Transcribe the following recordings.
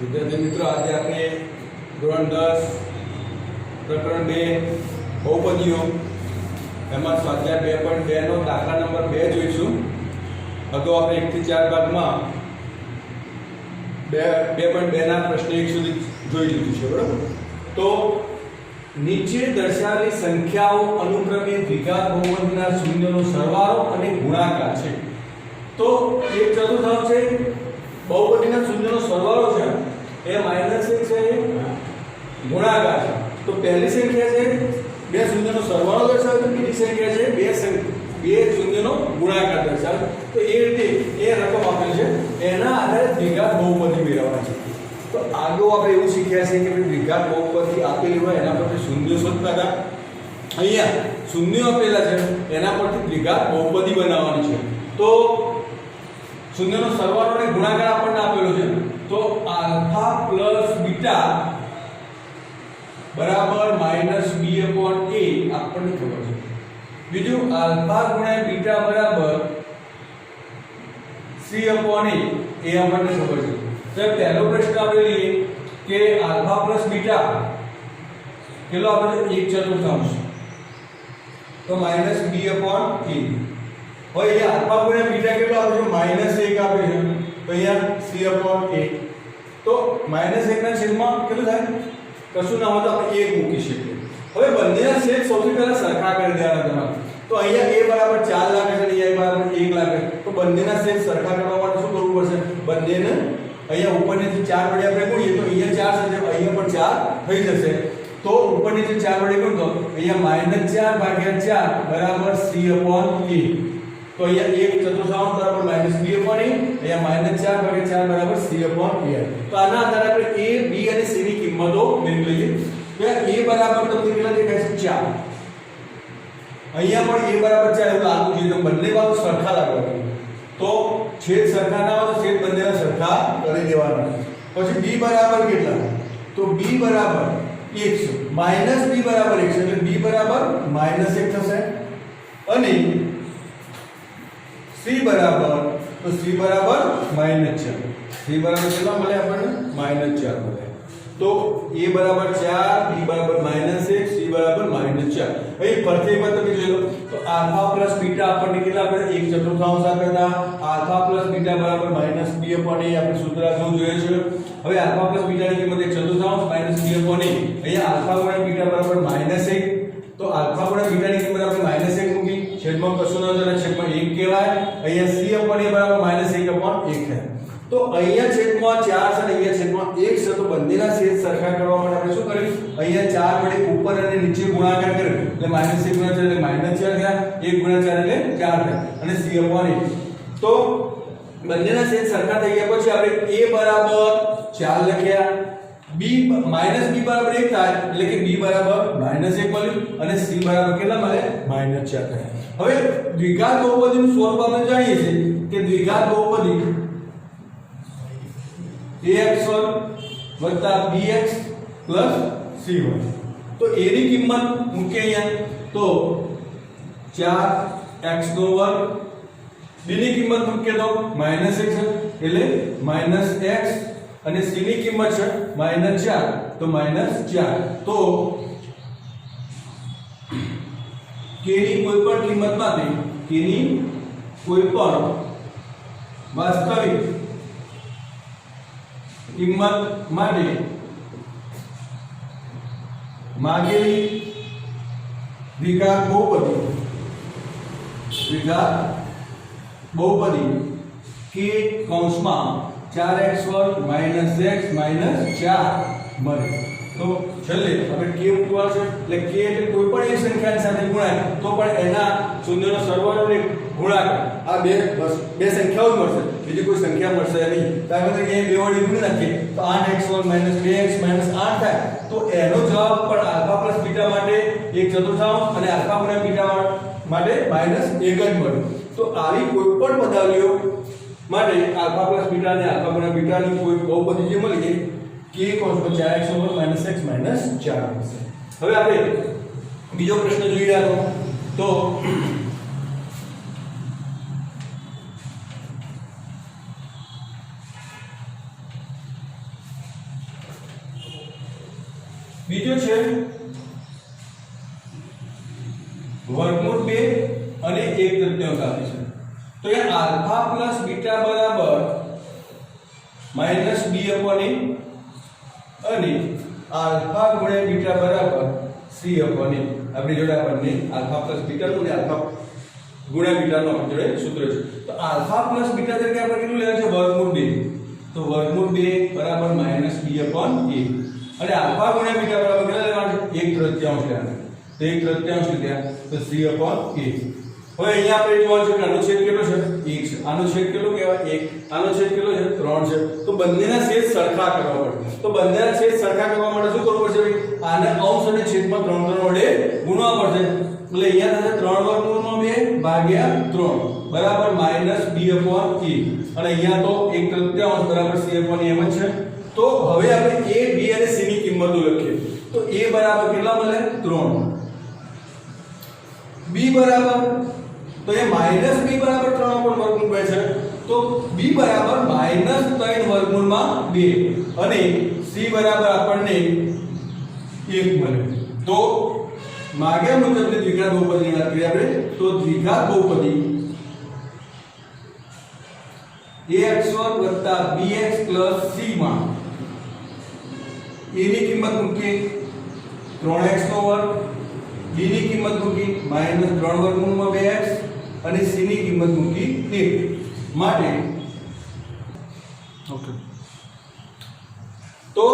વિદ્યાર્થી મિત્રો, આજે આપણે ધોરણ 10 પ્રકરણ 2 બહુપદીઓ એમાં સ્વાધ્યાય 2.2 નો દાખલા નંબર 2 જોઈશું. અગાઉ આપણે 1 થી 4 ભાગમાં 2.2 ના પ્રશ્ન 1 સુધી જોઈ લીધું છે, બરાબર? તો નીચે દર્શાવેલી સંખ્યાઓ અનુક્રમે દ્વિઘાત બહુપદીના શૂન્યનો સરવાળો અને ગુણાકાર છે. તો એક ચતુર્થાંશ છે, બહુપદીના શૂન્યનો સરવાળો છે, એ -1 છે, ગુણાકાર છે. તો પહેલી સંખ્યા છે બે શૂન્યનો સરવાળો દર્શાવે, તો બીજી સંખ્યા છે બે શૂન્યનો ગુણાકાર દર્શાવે. તો એ રીતે એ રકમ આપેલ છે, એના આધારે દ્વિઘાત બહુપદી મેળવવા છે. તો આગળ આપણે એવું શીખ્યા છે કે દ્વિઘાત બહુપદી આપેલી હોય એના પરથી શૂન્ય શોધતા હતા. અહીંયા શૂન્ય આપેલા છે, એના પરથી દ્વિઘાત બહુપદી બનાવવાની છે. તો શૂન્યનો સરવાળો અને ગુણાકાર આપણને આપેલો છે. તો આલ્ફા પ્લસ બીટા બરાબર -b/a આપણને ખબર છે. બીજું આલ્ફા ગુણ્યા બીટા બરાબર c/a એ આપણને ખબર છે. તો પહેલો પ્રશ્ન આપણે લઈએ કે આલ્ફા પ્લસ બીટા કેટલો આપણે 1/4. તો -b/a. હવે અહીંયા આલ્ફા ગુણ્યા બીટા કેટલો આપે છે? -1 આપે છે. તો અહીંયા c/a. તો -1 ના છેદમાં કેટલું થાય? કશું ના હોય તો આપણે 1 મૂકી શકીએ. હવે બંનેના છેદ સૌથી પહેલા સરખા કરી દેવાના તમારે. તો અહીંયા a બરાબર 4 લાગે છે અને a બરાબર 1 લાગે. તો બંનેના છેદ સરખા કરવા માટે શું કરવું પડશે? બંનેને અહીંયા ઉપરથી 4 વડે આપણે ગુણીએ તો અહીંયા 4 થશે, અહીંયા પણ 4 થઈ જશે. તો ઉપરથી 4 વડે ગુણો તો અહીંયા -4/4 બરાબર c/a. તો અહીંયા 1/4 બરાબર -b/a, અહીંયા -4/4 બરાબર c/a. તો આના આધારે આપણે a, b અને c ની કિંમતો મેળવી લઈએ. તો a બરાબર તમને કેટલા દેખાય છે? 4. અહીંયા પણ a બરાબર 4 એવું લાગુ જોઈએ. તો બંને બાજુ સરખા લાગવા. તો છેદ સરખા ના હોય તો છેદ બંનેના સરખા કરી દેવાના. પછી b બરાબર કેટલા? તો b બરાબર 1 -b બરાબર 1 એટલે b બરાબર -1 થશે. અને c બરાબર, તો c બરાબર -4. c બરાબર કેટલા મળે આપણને? -4 મળે. તો a બરાબર 4, b બરાબર -1, c બરાબર -4. અહીં ફરીથી એકવાર તમે જોઈ લો. તો આલ્ફા પ્લસ બીટા આપણને કેટલા આપે? 1/4 આપ્યા હતા. આલ્ફા પ્લસ બીટા બરાબર -b/a આપણે સૂત્ર જોયું છે. હવે આલ્ફા પ્લસ બીટાની કિંમત 1/4 -b/a. અહીંયા આલ્ફા ગુણ્યા બીટા બરાબર -1. તો આલ્ફા ગુણ્યા બીટાની કિંમત આપણે -1 મૂકી, છેદમાં કશું ન થાય, છેદમાં 1 કહેવાય. અહીંયા c/a બરાબર -1/1 થાય. તો અહીંયા છેદમાં 4 છે અને અહીંયા છેદમાં 1 છે. તો બંનેના છેદ સરખા કરવા માટે આપણે શું કર્યું? અહીંયા 4 વડે ઉપર અને નીચે ગુણાકાર કર્યો એટલે -1 ગુણ્યા 4 એટલે -4 થયા, 1 ગુણ્યા 4 એટલે 4 થયા અને c/a. તો બંનેના છેદ સરખા થઈ ગયા પછી આપણે a બરાબર 4 લખ્યા, b બરાબર 1 થાય એટલે કે b બરાબર -1 મળ્યું અને c બરાબર કેટલા મળે? -4 થયા. હવે દ્વિઘાત બહુપદીનું સ્વરૂપ આપણે જાણીએ છીએ કે દ્વિઘાત બહુપદી ax1 + bx + c1. તો a ની કિંમત મૂકીએ અહીંયા. તો 4x2 b ની કિંમત મૂકીએ તો -x એટલે -x અને c ની કિંમત છે -4 તો -4. તો k ની કોઈ પણ કિંમત માટે, k ની કોઈ પણ વાસ્તવિક કિંમત માટે માગેલી દ્વિઘાત બહુપદી k કૌંસમાં 4x2 - x - 4 મળે. તો છેલ્લે આપણે k મૂકવા છે એટલે k એટલે કોઈ પણ એક સંખ્યાની સાથે ગુણાય તો પણ એના શૂન્યનો સરવાળો અને ગુણાકાર આ બે સંખ્યાઓ જ મળશે, બીજી કોઈ સંખ્યા મળશે નહીં. તો આપણે કે બે વડે ગુણી નાખીએ તો 8x1 - 2x - 8 થાય. તો એનો જવાબ પણ આલ્ફા પ્લસ બીટા માટે 1/4 અને આલ્ફા ગુણ્યા બીટા માટે -1 જ મળ્યું. તો આવી કોઈ પણ પદાવલીઓ માટે આલ્ફા પ્લસ બીટા અને આલ્ફા ગુણ્યા બીટાની કોઈ બહુપદી જે મળી ગઈ k કૌંસમાં 4x - x - 4 હશે. હવે આપણે બીજો પ્રશ્ન જોઈ રહ્યા. તો બીજો છે વર્ગમૂળ 2 અને 1/3 આપે છે તો એ આલ્ફા પ્લસ બીટા બરાબર માઈનસ b upon a અને આલ્ફા ગુણ્યા બીટા બરાબર c upon a આપણી જોડે આપણને આલ્ફા પ્લસ બીટા નું અને આલ્ફા ગુણ્યા બીટા નું આપણી જોડે સૂત્ર છે તો આલ્ફા પ્લસ બીટા તરીકે આપણે કેટલું લેવાનું છે વર્ગમૂળ 2 તો વર્ગમૂળ 2 બરાબર માઈનસ b upon a અને આલ્ફા ગુણ્યા બીટા બરાબર કેટલા લેવાનું છે 1/3 લેવાનું તો 1/3 લીધા તો c upon a હવે અહીંયા આપણે જોવાનું છે કે આનો છેદ કેટલો છે 1 છે આનો છેદ કેટલો કહેવાય 1 આનો છેદ કેટલો છે 3 છે તો બંનેના છેદ સરખા કરવા પડે તો બંનેના છેદ સરખા કરવા માટે શું કરવું પડશે ભાઈ આને અંશ અને છેદમાં 3 વડે ગુણવા પડશે એટલે અહીંયા થશે 3 વર્ગમૂળમાં 2 ભાગ્યા 3 બરાબર માઈનસ b upon a અને અહીંયા તો 1/3 બરાબર c upon a એમ જ છે તો હવે આપણે a b અને c ની કિંમતો લખીએ તો a બરાબર કેટલા મળે 3 b બરાબર તો એ માઈનસ b બરાબર 3 ઉપર વર્ગમૂળ 2 છે તો b બરાબર માઈનસ 3 વર્ગમૂળમાં 2 અને c બરાબર આપણને 1 મળે તો માગ્યા મુજબની દ્વિઘાત બહુપદીની વાત કરીએ આપણે તો દ્વિઘાત બહુપદી ax2 bx c માં a ની કિંમત મૂકીએ 3x નો વર્ગ b ની કિંમત મૂકી -3 વર્ગમૂળમાં 2x અને c ની કિંમત મૂકી 1 માટે ઓકે તો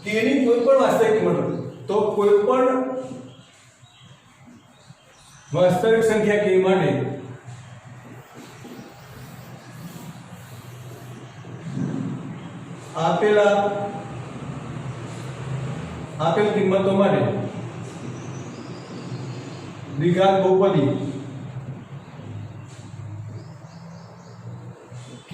k ની કોઈ પણ વાસ્તવિક કિંમત તો કોઈ પણ વાસ્તવિક સંખ્યા k માટે આપેલ કિંમતો માટે દ્વિઘાત બહુપદી k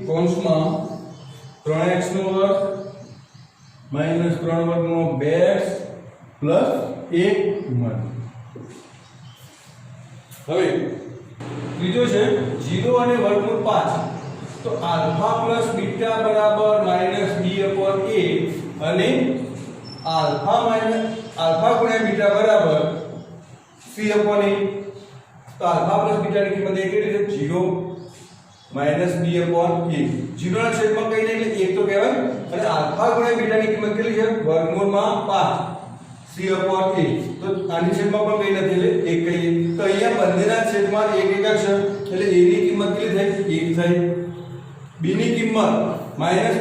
કૌંસમાં 3x નો વર્ગ -3 વર્ગનો 2x પ્લસ 1 મળે હવે ત્રીજો છે 0 અને વર્ગમૂળ 5 તો આલ્ફા પ્લસ બીટા બરાબર -b upon a અને આલ્ફા ગુણ્યા બીટા બરાબર c upon a તો આલ્ફા પ્લસ બીટા ની કિંમત કેટલી છે 0 -b upon a 0 ના છેદમાં કઈ નહીં એટલે 1 તો કહેવાય અને આલ્ફા ગુણ્યા બીટા ની કિંમત કેટલી છે વર્ગમૂળમાં 5 c upon a તો આની છેદમાં પણ કઈ નથી એટલે 1 કહીએ તો અહીંયા બંનેના છેદમાં 1 એકક છે એટલે a ની કિંમત કેટલી થઈ 1 થઈ b ની કિંમત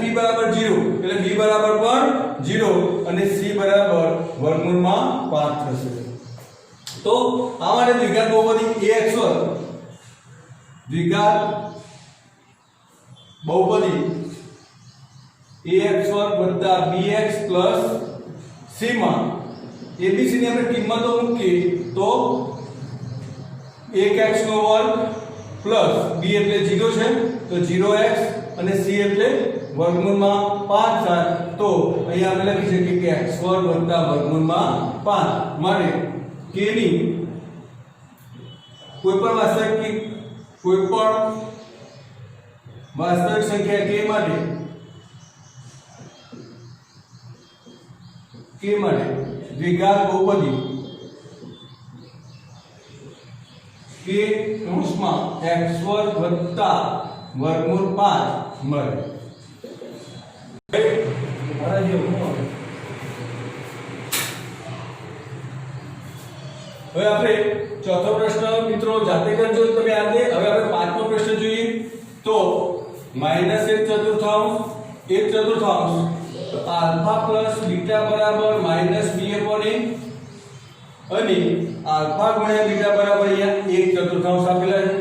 -b બરાબર 0 એટલે b બરાબર પણ 0 અને c બરાબર વર્ગમૂળમાં 5 થશે તો આ માટે દ્વિઘાત બહુપદી ax વર્ગ દ્વિઘાત બહુપદી ax વર્ગ bx c માં abc ની આપણે કિંમતો મૂકીએ તો 1x નો વર્ગ પ્લસ b એટલે 0 છે તો 0x અને c એટલે વર્ગમૂળમાં 5 થાય તો અહીંયા આપણે લખી શકીએ કે x વર્ગ વર્ગમૂળમાં 5 માટે k ની કોઈપણ વાસ્તવિક સંખ્યા k માટે દ્વિઘાત બહુપદી k કૌંસમાં x વર્ગ વર્ગમૂળ 5 મળે હવે આપણે ચોથો પ્રશ્ન મિત્રો જાતે કરજો તમે યાદ હવે આપણે પાંચમો પ્રશ્ન જોઈએ તો -1/4 તો આલ્ફા પ્લસ બીટા બરાબર -b upon a અને આલ્ફા ગુણ્યા બીટા બરાબર અહીંયા 1/4 આપેલા છે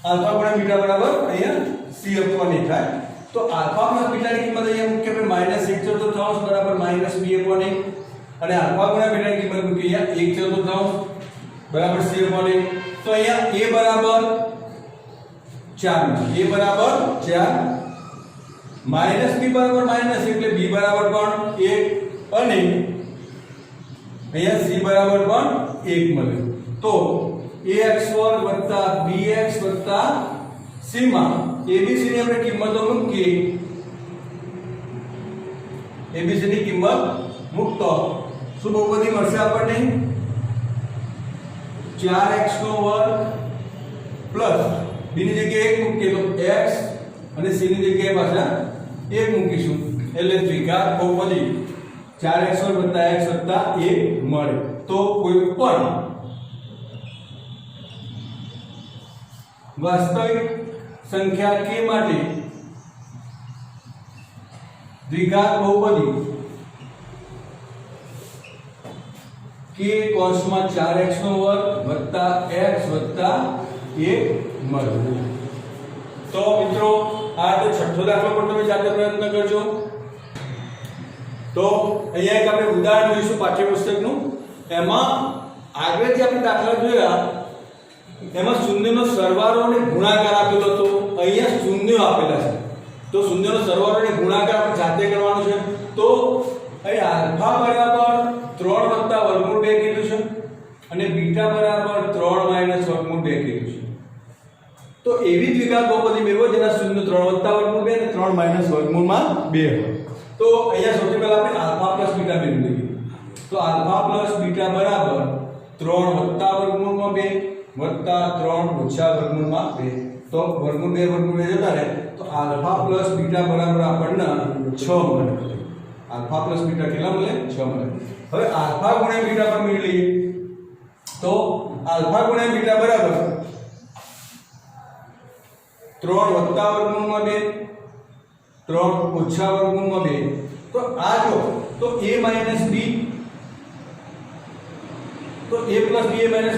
આલ્ફા ગુણ્યા બીટા બરાબર અહીંયા c upon a થાય તો આલ્ફા પ્લસ બીટા ની કિંમત અહીંયા મૂકીએ આપણે -1/4 બરાબર -b upon a અને આલ્ફા ગુણ્યા બીટા ની કિંમત મૂકીએ અહીંયા 1/4 બરાબર c upon a તો અહીંયા a બરાબર 4 -b બરાબર માઈનસ એટલે b બરાબર પણ 1 અને અહીંયા c બરાબર પણ 1 મળે તો ax2 bx c માં abc ની આપણે કિંમતો મૂકીએ abc ની કિંમત કિંમત મૂકતો શું બહુપદી મળશે આપણને 4x નો વર્ગ પ્લસ b ની જગ્યાએ 1 મૂકીએ તો x અને c ની જગ્યાએ પાછા 1 મૂકીશું એટલે દ્વિઘાત બહુપદી 4x વર્ગ + x + 1 મળે તો કોઈ પણ વાસ્તવિક સંખ્યા k માટે દ્વિઘાત બહુપદી k કોષમાં 4x નો વર્ગ + x + 1 મળે તો મિત્રો આ તો છઠ્ઠો દાખલો પણ તમે જાતે પ્રયત્ન કરજો તો અહીંયા એક આપણે ઉદાહરણ જોઈશું પાઠ્યપુસ્તકનું એમાં આગળ જે આપણે દાખલા જોયા એમાં શૂન્યનો સરવાળો અને ગુણાકાર આપેલો હતો અહીંયા શૂન્યો આપેલા છે તો શૂન્યનો સરવાળો અને ગુણાકાર આપણે જાતે કરવાનો છે તો અહીં આલ્ફા બરાબર 3 + √2 કીધું છે અને બીટા બરાબર 3 - √2 કીધું છે તો એવી દ્વિઘાત બહુપદી મેળવો જેના શૂન્ય 3 + √2 અને 3 - √2 હોય તો અહીંયા સૌથી પહેલા આપણે આલ્ફા પ્લસ બીટા મેળવી લઈએ તો આલ્ફા પ્લસ બીટા બરાબર 3 + √2 + 3 ઓછા √2 તો √2 જતા રહે તો આલ્ફા પ્લસ બીટા બરાબર આપણને 6 મળે આલ્ફા પ્લસ બીટા કેટલા મળે 6 મળે હવે આલ્ફા ગુણ્યા બીટા પર મેળવી લઈએ તો આલ્ફા ગુણ્યા બીટા બરાબર 3 + √2 3 ઓછા √2 તો આ જો તો a - b તો a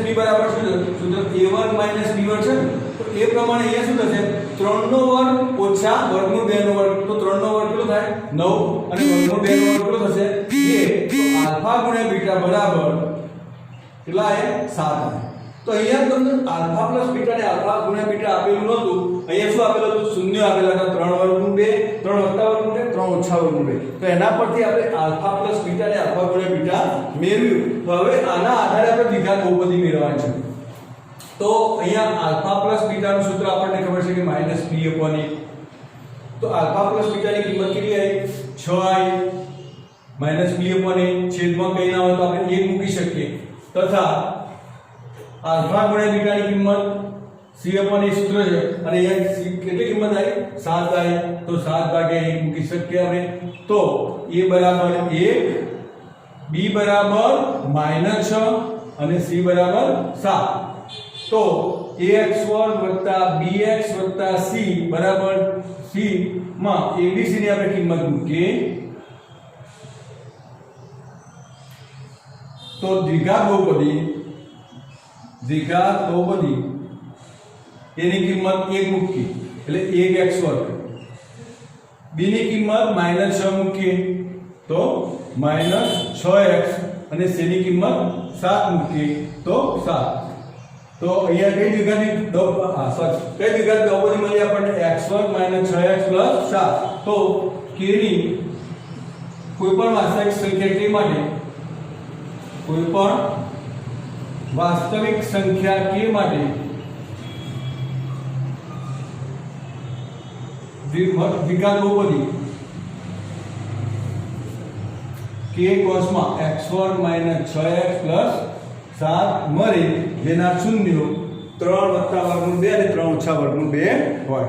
+ b બરાબર શું છે તો a1 - b1 છે તો એ પ્રમાણે અહીંયા શું થશે 3 નો વર્ગ ઓછા √2 નો વર્ગ તો 3 નો વર્ગ કેટલો થાય 9 અને √2 નો વર્ગ કેટલો થશે 2 તો આલ્ફા ગુણ્યા બીટા બરાબર કેટલા આવે 7 તો અહીંયા તમને આલ્ફા પ્લસ બીટા ને આલ્ફા ગુણ્યા બીટા આપેલું નહોતું અહીંયા શું આપેલું હતું શૂન્ય આપેલા હતા 3 + √2 3 + √2 3 ઓછા √2 તો એના પરથી આપણે આલ્ફા પ્લસ બીટા ને આલ્ફા ગુણ્યા બીટા મેળવ્યું તો હવે આના આધારે આપણે દ્વિઘાત બહુપદી મેળવવાની છે તો અહીંયા આલ્ફા પ્લસ બીટા નું સૂત્ર આપણને ખબર છે કે -b/a તો આલ્ફા પ્લસ બીટા ની કિંમત કેટલી આવી 6 આવી -b/a છેદમાં કંઈ ના હોય તો આપણે 1 મૂકી શકીએ તથા આલ્ફા ગુણ્યા બીટા ની કિંમત c/a સૂત્ર છે અને અહીંયા કેટલી કિંમત આવી 7 આવી તો 7/1 મૂકી શકીએ આપણે તો a બરાબર 1 b બરાબર -6 અને c બરાબર 7 તો ax2 + bx + c બરાબર c માં abc ની આપણે કિંમત મૂકીએ તો દ્વિઘાત બહુપદી એની કિંમત 1 મૂકી એટલે 1x2 b ની કિંમત -6 મૂકીએ તો -6x અને c ની કિંમત 7 મૂકીએ તો 7 તો અહીંયા કઈ દ્વિઘાતની કઈ દ્વિઘાત બહુપદી મળી આપણને x2 - 6x + 7 તો k ની કોઈપણ વાસ્તવિક સંખ્યા k માટે કોઈપણ વાસ્તવિક સંખ્યા k માટે દ્વિઘાત બહુપદી k કોષમાં x2 - 6x + 7 મળે જેના શૂન્યો 3 + √2 અને 3 ઓછા √2 હોય